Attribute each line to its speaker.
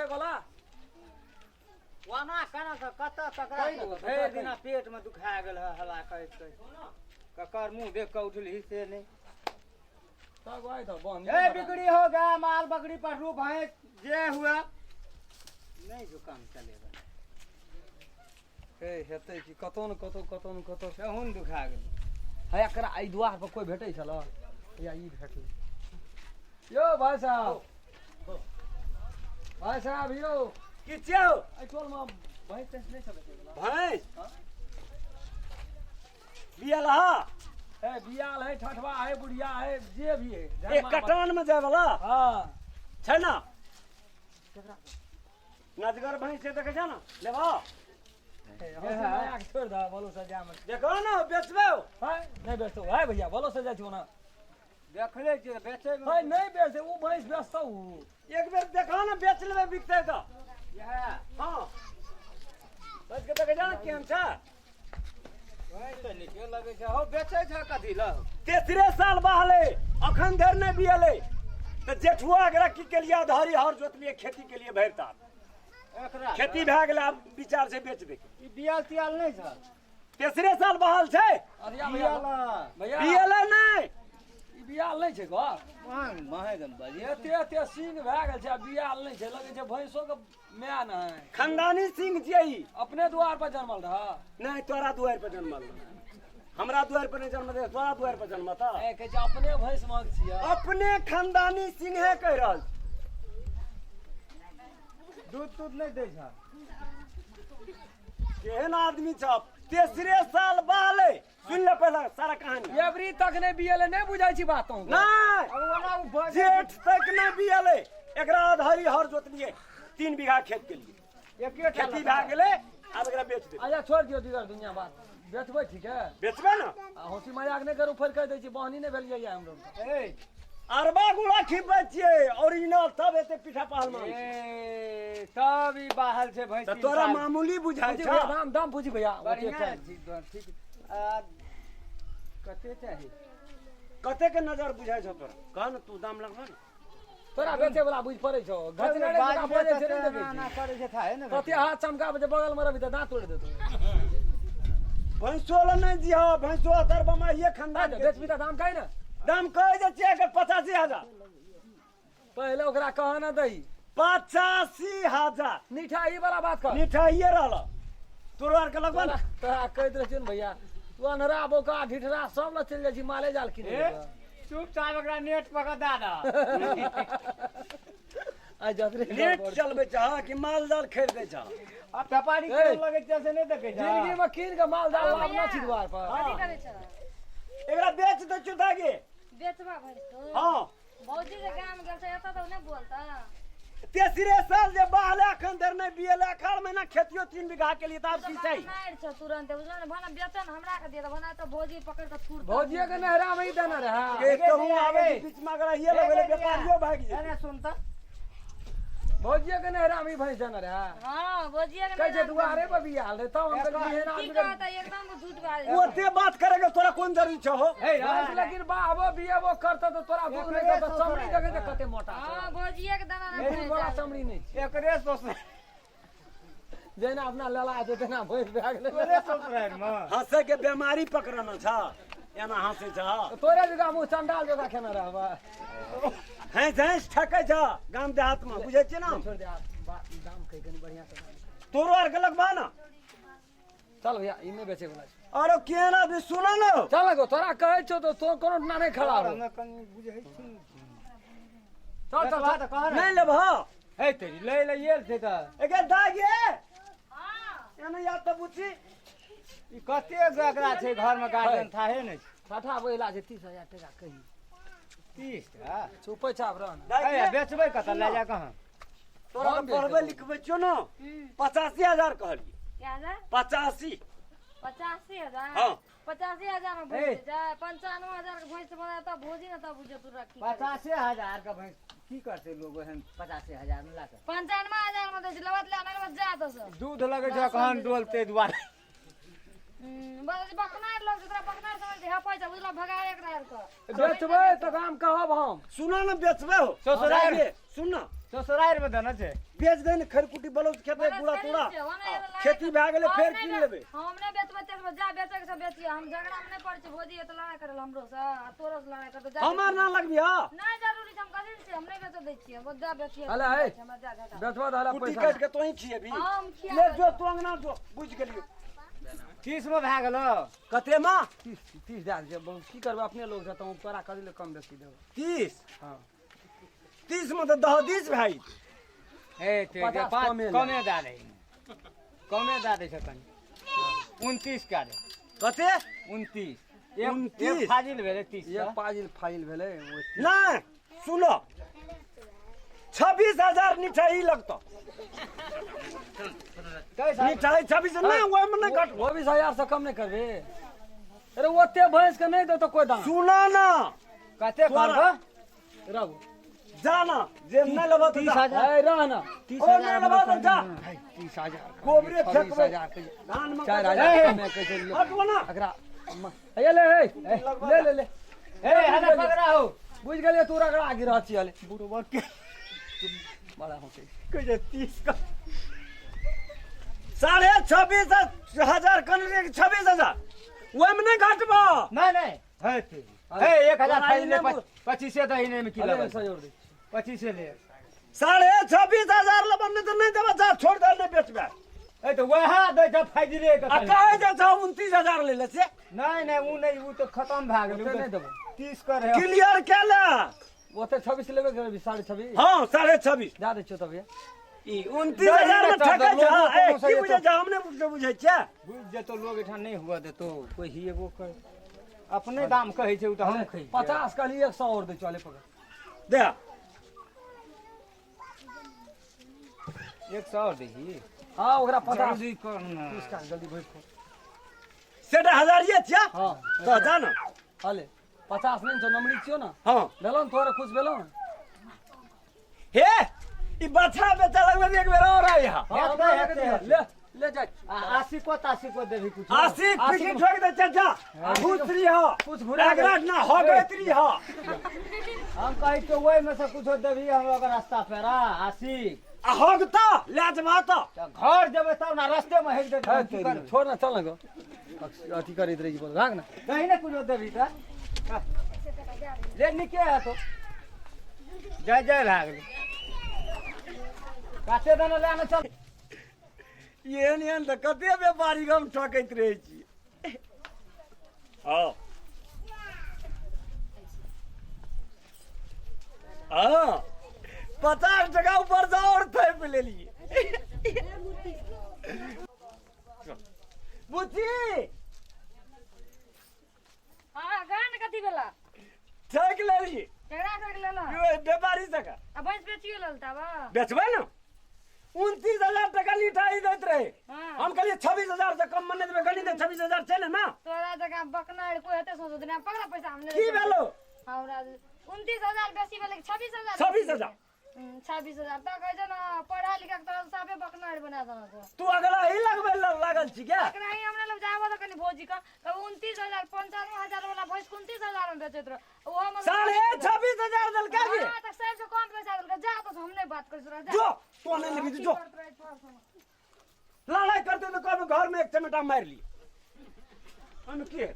Speaker 1: बेचे वाला
Speaker 2: वाना कना से कत तकरा भर दिना पेट में दुखा गेल है हला कहै ककर मुंह देख के उठली से नहीं
Speaker 1: सब आइ तो बन
Speaker 2: ए बिगड़ी हो गया माल बकरी पशु भैंस जे हुआ नहीं जो काम चलेगा
Speaker 1: हे हेतै कि कतौ न कतौ
Speaker 2: सेहुन दुखा गेल
Speaker 1: है एकरा आई द्वार पर कोई भेटै छल या ई भेटलै यो भाई साहब यो
Speaker 2: कि छियौ
Speaker 1: आई टोल में भैंस तैंस नहीं छल
Speaker 2: भैंस बियाल हा
Speaker 1: है बियाल है ठठवा है बुढ़िया है जे भी है
Speaker 2: एक कटान में जाय वाला
Speaker 1: हां
Speaker 2: छै ना नजगर भैंस से देखे छ ना लेबा
Speaker 1: हम छोड़ दा बोलो सजा में
Speaker 2: देखो ना बेचबे
Speaker 1: है नहीं बेचतो है भैया बोलो सजा छो ना
Speaker 2: देखले जे बेचे
Speaker 1: है नहीं बेचते वो भैंस बेचता हूं
Speaker 2: एक बेर देखो ना बेच लेबे बिकते तो यह हां बस के देखे जाना केहन छ भाई तो निके लगे छ हो बेचे छ कथि ल तेसरे साल बहले अखन धर नहीं बियले तो जेठुआ एकरा की के लिए आधारी हर जोत लिए खेती के लिए भरता खेती भए गेल अब विचार से बेच दे ई बियाल तियाल नहीं छ तेसरे साल बहाल छै
Speaker 1: अरे भैया भैया
Speaker 2: बियाल नहीं
Speaker 1: ई बियाल नहीं छै गो
Speaker 2: माहे गन बजे
Speaker 1: एते सिंह भए गेल छै बियाल नहीं छै लगे छै भैंसो के मैया न है
Speaker 2: खानदानी सिंह छियै ई
Speaker 1: अपने द्वार पर जन्मल रहा
Speaker 2: नहीं तोरा द्वार पर जन्मल हमरा द्वार पर नहीं जन्म दे तोरा द्वार पर जन्म था
Speaker 1: ए कहे छै अपने भैंस मांग छियै
Speaker 2: अपने खानदानी सिंह है कह रहल दूध नहीं दे छ केहन आदमी छ तेसरे साल बहले सुन ले पहला सारा कहानी
Speaker 1: एवरी तक नहीं बियले नहीं बुझाई छी बातों
Speaker 2: नहीं जेठ तक नहीं बियले एकरा आधारी हर जोत लिए 3 बीघा खेत के लिए एक खेती भए गेले अब एकरा बेच दे
Speaker 1: अच्छा छोड़ दियो दीगर दुनिया बात बेचबै ठीक है
Speaker 2: बेचबे ना
Speaker 1: हंसी मजाक नहीं करू फिर कह दै छी बहनी नहीं भेल जाइए हम लोग
Speaker 2: ए अरबा गुड़ा खिबै छियै ओरिजिनल तब एते पीठा पहल में ए तब ई बाहल छै भैंस तोरा मामूली बुझाइ छ
Speaker 1: दाम दाम बुझी भैया
Speaker 2: बढ़िया ठीक कते चाही कते के नजर बुझाइ छ तोरा कह न तू दाम लगबा न
Speaker 1: तोरा बेचे वाला बुझ पड़े छौ घचने का बजे छै नहीं देखे
Speaker 2: ना करे छै थाहे न
Speaker 1: कते हाथ चमका बजे बगल में रवि त दांत तोड़ देतो
Speaker 2: भैंसो ल नहीं दिया भैंसो तर बमा ये खानदान
Speaker 1: बेच भी दाम कहे ना
Speaker 2: दाम कहे जे छै के 85,000
Speaker 1: पहले ओकरा कह न दई
Speaker 2: 85,000
Speaker 1: मिठाई वाला बात कर
Speaker 2: मिठाइए रहल तोरा आर के लगबा न
Speaker 1: तोरा कहत रह छिन भैया तू अनरा बोका ढिठरा सब ल चल जाइ छी माले जाल किने
Speaker 2: चुपचाप एकरा नेट पकड़ दा दा
Speaker 1: आ जतरे
Speaker 2: नेट चलबे चाह कि माल जाल खरीदे चाह अब व्यापारी के लगे छै से नहीं देखे जा
Speaker 1: जिंदगी में कीन के माल जाल अपना छी द्वार पर
Speaker 3: कथी करे छ
Speaker 2: एकरा बेच दे चुता गे
Speaker 3: बेचबा भैंस तो
Speaker 2: हां
Speaker 3: भौजी के गाम गेल छै एत त नहीं बोलता
Speaker 2: तेसरे साल जे बहले अखन धर नहीं बियले अखाड़ महीना खेतियो 3 बीघा के लिए तब की छै
Speaker 3: मार छ तुरंत बुझल न भना बेचन हमरा के दे दे भना तो भौजी पकड़ के थूर
Speaker 1: भौजी के नहरा में ही देना रहा
Speaker 2: के कहूं आवे बीच में अगर ये लगले व्यापारियो भाग जे
Speaker 3: अरे सुन त
Speaker 1: भौजी के नहरा में ही भैंस देना रहा
Speaker 3: हां भौजी के
Speaker 1: कहे छै दुआरे पर बियाल रे तब हम कहलिए ना
Speaker 3: की कहता एकदम झूठ बात
Speaker 2: ओते बात करेगा तोरा कौन जरूरी छ हो
Speaker 1: लेकिन बाबो बियाबो करता तो तोरा दूध नहीं करता चमड़ी देखे त कते मोटा
Speaker 3: हां भौजी के दाना
Speaker 1: बहुत
Speaker 3: नहीं
Speaker 1: बड़ा चमड़ी नहीं छै
Speaker 2: एकरे सोच
Speaker 1: जेना अपना लला छै तेना भैंस भए गेलै
Speaker 2: तोरे सोच रहे म हंसे के बीमारी पकड़ना छ एना हंसे छ
Speaker 1: तोरे जगह मुंह चंडाल जगह खेना रहबा
Speaker 2: हैं जैस ठकै छ गाम देहात में बुझै छी ना
Speaker 1: छोड़ दे दाम कहि कनी बढ़िया से
Speaker 2: तोरो आर के लगबा ना
Speaker 1: चल भैया इने बेचे वाला छै
Speaker 2: अरे केना भी सुन न
Speaker 1: चल गो तोरा कहै छौ तो तो कोनो ना नहीं खड़ा हो
Speaker 2: कनी बुझै छी
Speaker 1: चल चल
Speaker 2: बात कह नहीं लेब हे तेरी ले ले ये छै त एके दागे
Speaker 3: हां
Speaker 2: एना या त बुझी ई कते गगरा छै घर में गार्डन थाहे नै
Speaker 1: ठाठा बोला जे 30,000 टका कही
Speaker 2: 30 टा
Speaker 1: चुपे चाप रह
Speaker 2: ए बेचबै कत ले जा कहां तोरा पढ़बै लिखबै छौ न 85,000 कहलिए
Speaker 3: क्या जा
Speaker 2: 85
Speaker 3: 85,000
Speaker 2: हां
Speaker 3: 85,000 में भैंस जा 95,000 के भैंस बना त भौजी न त बुझे तू रखी
Speaker 2: 85,000 का भैंस की करते लोग एहन 85,000 में लाके
Speaker 3: 95,000 में दे लवत ले आने में जा तो सब
Speaker 2: दूध लगे छ कहन डोलते दुआरे
Speaker 3: बस बकनार लोग तोरा बकनार समझ दे हपै छ बुझला भगाए एकरा आर को
Speaker 1: बेचबै त दाम कहब हम
Speaker 2: सुना न बेचबै हो ससुराल सुन न ससुराल में देना छे
Speaker 4: बेच दे ने खरकुटी ब्लाउज खेत में पूरा तोड़ा खेती भए गेलै फेर कीन लेबै
Speaker 3: हमने बेचबे ते जा बेचे के सब बेचिए हम झगड़ा में नहीं पड़ छी भोजी त लड़ाई करल हमरो से आ तोरो से लड़ाई कर जा
Speaker 4: हमार ना लगबी हां
Speaker 3: नहीं जरूरी हम कथि से हम नहीं बेच दै छी हम जा बेचिए
Speaker 1: अले है
Speaker 3: हमरा जा घाटा
Speaker 1: बेचवा दाला
Speaker 4: कुटी
Speaker 1: पैसा
Speaker 4: काट के तोही खिएबी
Speaker 3: हम खिया
Speaker 4: ले जो तू अंगना जो बुझ गेलियो
Speaker 2: 30 में भए गेलो
Speaker 4: कते मा
Speaker 1: 30 दे दे की करबे अपने लोग से तो तोरा करी ले कम बेसी देबो
Speaker 4: 30
Speaker 1: हां
Speaker 4: 30 में तो 10 20 भाई
Speaker 2: ए ते
Speaker 1: 50
Speaker 2: 5
Speaker 1: कमे
Speaker 2: कमे दा दे कमे दा दे छकन 29 का दे
Speaker 4: कते
Speaker 2: 29
Speaker 4: 29
Speaker 2: एक फाजिल भेले 30
Speaker 1: ये पाजिल फाइल भेले
Speaker 4: नहीं सुनो 26,000 मिठाई लगता
Speaker 2: कैसा
Speaker 4: मिठाई 26 नहीं वो में नहीं घट
Speaker 1: 22000 से कम नहीं करबे अरे ओते भैंस के नहीं दे तो कोई दाम
Speaker 4: सुना ना
Speaker 2: कते करबो
Speaker 1: रहू
Speaker 4: जाना जे नहीं लेबो तो जा।
Speaker 2: 30,000
Speaker 1: ए रह ना
Speaker 4: ओ नहीं लेबो तो जा
Speaker 1: 30000
Speaker 4: गोबरे फेंकबे
Speaker 1: 26000
Speaker 4: धान में
Speaker 1: 4000 में कैसे लो
Speaker 4: हटो ना
Speaker 1: अकरा ये ले ले ले ले
Speaker 2: ए हना पकड़ा हो
Speaker 1: बुझ गेलिए तू रगड़ा गिरा छी हले
Speaker 4: बुढ़वा के
Speaker 1: बड़ा होते
Speaker 4: कहे 30 का 26,500 कन 26,000 वो में नहीं घटबो
Speaker 2: नहीं नहीं है ते ए 1000 फाजिल ले 25 दही ने में की
Speaker 1: अरे
Speaker 2: लगल
Speaker 1: ऐसा जोड़ दे
Speaker 2: 25 ले
Speaker 4: 26,500 लेबन तो नहीं देबो जा छोड़ दे नहीं बेचबे
Speaker 2: ए तो वहा दे जब फाजिल
Speaker 4: आ
Speaker 2: के
Speaker 4: कहे जे 29,000 ले ले से
Speaker 2: नहीं नहीं वो नहीं वो तो खत्म भ
Speaker 1: ओते
Speaker 2: गेल
Speaker 1: नहीं देबो
Speaker 2: 30 कर है
Speaker 4: क्लियर के ले
Speaker 1: ओते 26 लेबे करबी 26.5
Speaker 4: हां 26.5
Speaker 1: जा दे छो तब ये
Speaker 4: ई 29,000 में ठकै छ ए की बुझे जा हमने बुझे छै
Speaker 2: बुझ जे तो लोग एठा नहीं हुआ दे तो कोई ही एगो कर अपने दाम कहै छै उ तो हम खै
Speaker 1: 50 का लिए 100 और दे चले पकड़
Speaker 4: दे
Speaker 2: 100 देही
Speaker 1: हां ओकरा 50
Speaker 2: जल्दी करना
Speaker 1: इसका जल्दी भेज को
Speaker 4: सेटा हजारिए छ
Speaker 1: हां
Speaker 4: तो जा ना
Speaker 1: हले 50 नहीं तो नमरी छियो ना
Speaker 4: हां
Speaker 1: भेलो तोरे खुश भेलो
Speaker 4: हे ई बछड़ा बेचा लगबे एक बेर और आया
Speaker 1: ले ले जा
Speaker 2: 80 को देही कुछ
Speaker 4: आशिक पीछे ठोक दे चाचा भूतरी हो
Speaker 1: कुछ घुरा दे।
Speaker 4: एगराट ना हो गयत्री हो
Speaker 2: हम कहि तो वही में से कुछ देही हम अगर रास्ता पेरा 80
Speaker 4: आ होगता ले जबा तो
Speaker 2: घर जेबे तब ना रास्ते में हेक दे
Speaker 1: है तेरी छोड़ ना चल ना गो अथी करी रही बोल भाग ना
Speaker 2: नहीं ना कुछ देही त ले निके है तो जय जय भाग काटे देना लेना चल
Speaker 4: ये तो कते व्यापारी हम ठकैत रहे छी हां हां 50 टका ऊपर से और थैप ले लिए बुद्धि
Speaker 3: हां गान कथि भेला
Speaker 4: ठक ले लिए
Speaker 3: केकरा ठक लेला
Speaker 4: व्यापारी से का
Speaker 3: अब भैंस बेचियो ललता बा
Speaker 4: बेचबे ना 29,000 टका लिटाई देत रहे
Speaker 3: हां
Speaker 4: हम कहलिए 26,000 से कम मने देबे गनी दे 26,000 चले ना
Speaker 3: तोरा जगह बकनाड़ कोई हेते सोचो दिन पकड़ा पैसा हमने
Speaker 4: की भेलो
Speaker 3: हमरा 29,000 बेसी भेले 26,000
Speaker 4: 26,000
Speaker 3: 26,000 तक है जे ना पढ़ा लिखा के तरह साफे बकनाड़ बना देना तो
Speaker 4: तू अगला ही लगबे लागल छी क्या
Speaker 3: एकरा ही हमने लोग जाबो तो कनी भोजी का कब 29,000 95,000 वाला भैंस 29,000 में बेचत रहो वो हम
Speaker 4: 26,500 दल का जी
Speaker 3: हां तक सबसे कम पैसा दल जा तो हमने बात कर रहा
Speaker 4: जो तू नहीं लेबी जो लड़ाई करते तो कब घर में एक चमेटा मार ली हम की है